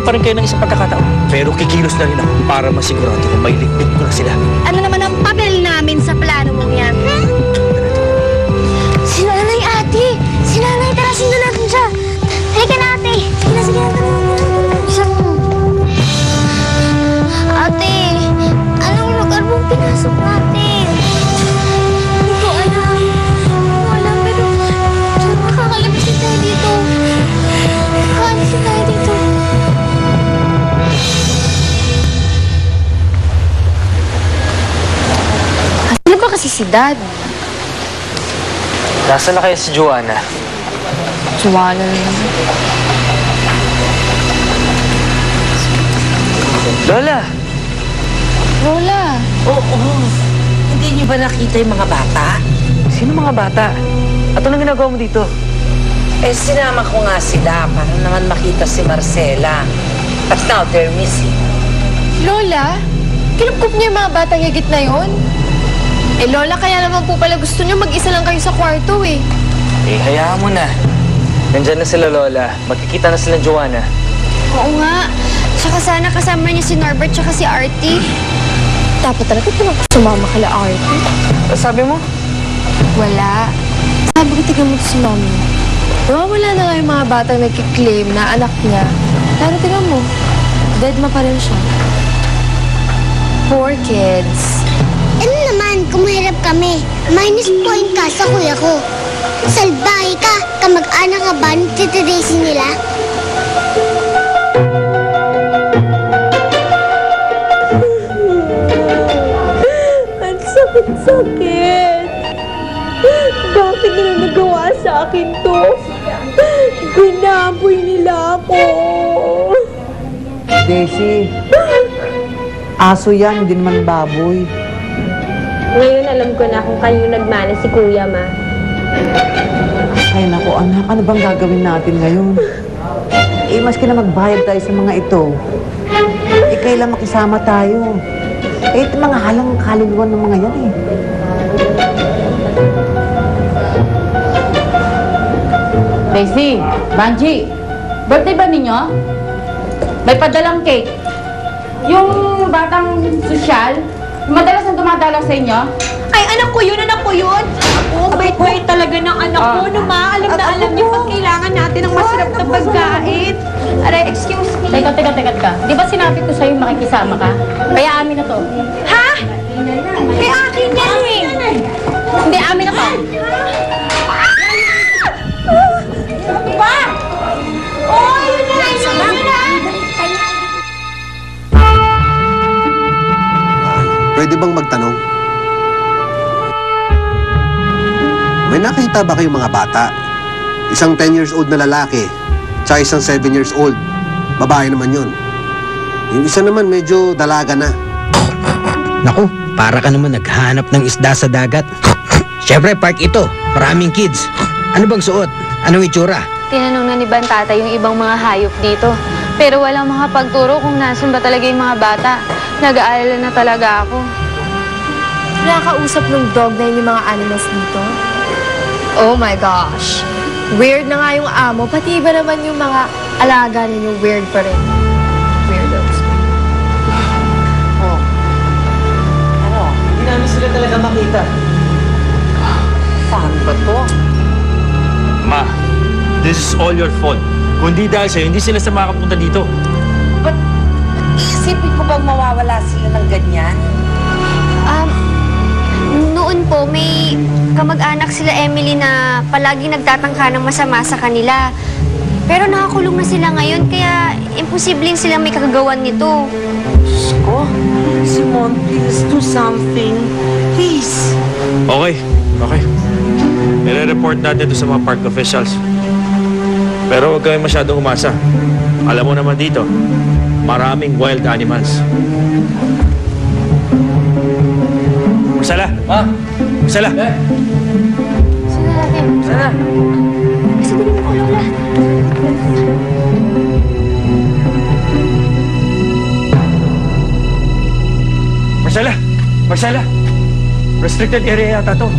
magkasama pa rin kayo ng isang pagkakataon. Pero kikilos na rin ako para masigurado kung may ligpit ko na sila. Ano naman ang papel namin sa plano mong yan? Si Nanay, ate! Si Nanay, tara, sundan natin siya! Halika na, ate! Sige na, sige na, tara. Isa mo. Ate, anong lugar mong pinasok natin? Hindi ko alam. Hindi ko alam, pero makakalabas din tayo dito. Makaalis din tayo dito. Ano ba kasi si Dad? Nasaan na kaya si Joanna? Joanna na naman. Lola! Lola! Oo. Hindi niyo ba nakita yung mga bata? Sino mga bata? At anong ginagawa mo dito? Eh, sinama ko nga sila para naman makita si Marcela. But now they're missing. Lola? Kinupkup niya yung mga batang higit na yon? Eh, Lola, kaya naman po pala gusto niyo mag-isa lang kayo sa kwarto eh. Eh, hayaan mo na. Nandyan na sila, Lola. Magkikita na sila Joanna. Oo nga. Tsaka sana kasama niya si Norbert tsaka si Artie. Dapat talaga sumama kala Artie. Sabi mo? Wala. Sabi ko, tignan mo to si Mami. Wala na nga yung mga batang nagkiklaim na anak niya. Pero tignan mo, dead ma pa rin siya. Poor kids. Ano naman kung mahirap kami? Minus point ka sa kuya ko. Salbahe ka, kamag-anak ka ba ng titirasin nila? Ang sakit-sakit. Bakit nila nagawa sa akin to? Ginaboy nila ako. Daisy, aso yan, hindi naman baboy. Ngayon alam ko na kung kayo nagmana si Kuya, Ma. Ay naku anak, ano bang gagawin natin ngayon? Eh, maski na magbayad tayo sa mga ito. Eh, kailan makisama tayo? Eh, ito mga halang kaluluwan ng mga yan eh. Daisy, Banji, birthday ba ninyo? May padalang cake. Yung batang sosyal, madalas na dumadalaw sa inyo? Ay, anak ko yun, anak ko yun. Ako, bait-bait talaga ng anak ko. No, Ma, alam na alam niya pag kailangan natin ng masarap na pagkain. Aray, excuse me. Teka. Di ba sinabi ko sa'yo makikisama ka? Kaya amin na to. Ha? Kay akin yan eh. Hindi, amin na to. Ba? Oh, yun na, yun na. Pwede bang magtanong? May nakita ba kayong mga bata? Isang 10 years old na lalaki, tsaka isang 7 years old. Babae naman yun. Yung isa naman medyo dalaga na. Naku, para ka naman naghanap ng isda sa dagat. Siyempre, park ito. Maraming kids. Ano bang suot? Anong itsura? Tinanong na ni Bantata yung ibang mga hayop dito. Pero walang makapagturo kung nasan ba talaga yung mga bata. Nag-aalala na talaga ako. Nakakausap ng dog na yun yung mga animals dito? Oh my gosh. Weird na nga yung amo, pati iba naman yung mga alaga ninyo weird pa rin. Weirdos. Oh. Ano? Hindi namin sila talaga makita. Saan ba to? Ma, this is all your fault. Kung di dahil sa'yo, hindi sila sa makapunta dito. Ba't iisipin ko bang mawawala sila ng ganyan? Noon po, may kamag-anak sila Emily na palaging nagtatangka ng masama sa kanila. Pero nakakulong na sila ngayon, kaya imposibleng silang may kagagawan nito. Diyos ko, Simon, please do something. Please. Okay. Nire-report natin ito sa mga park officials. Pero huwag kayong masyadong umasa. Alam mo naman dito, maraming wild animals. Marsala! Ha? Marsala! Sino natin? Marsala! Kasi din mo ko, Lola. Marsala! Restricted area yata to.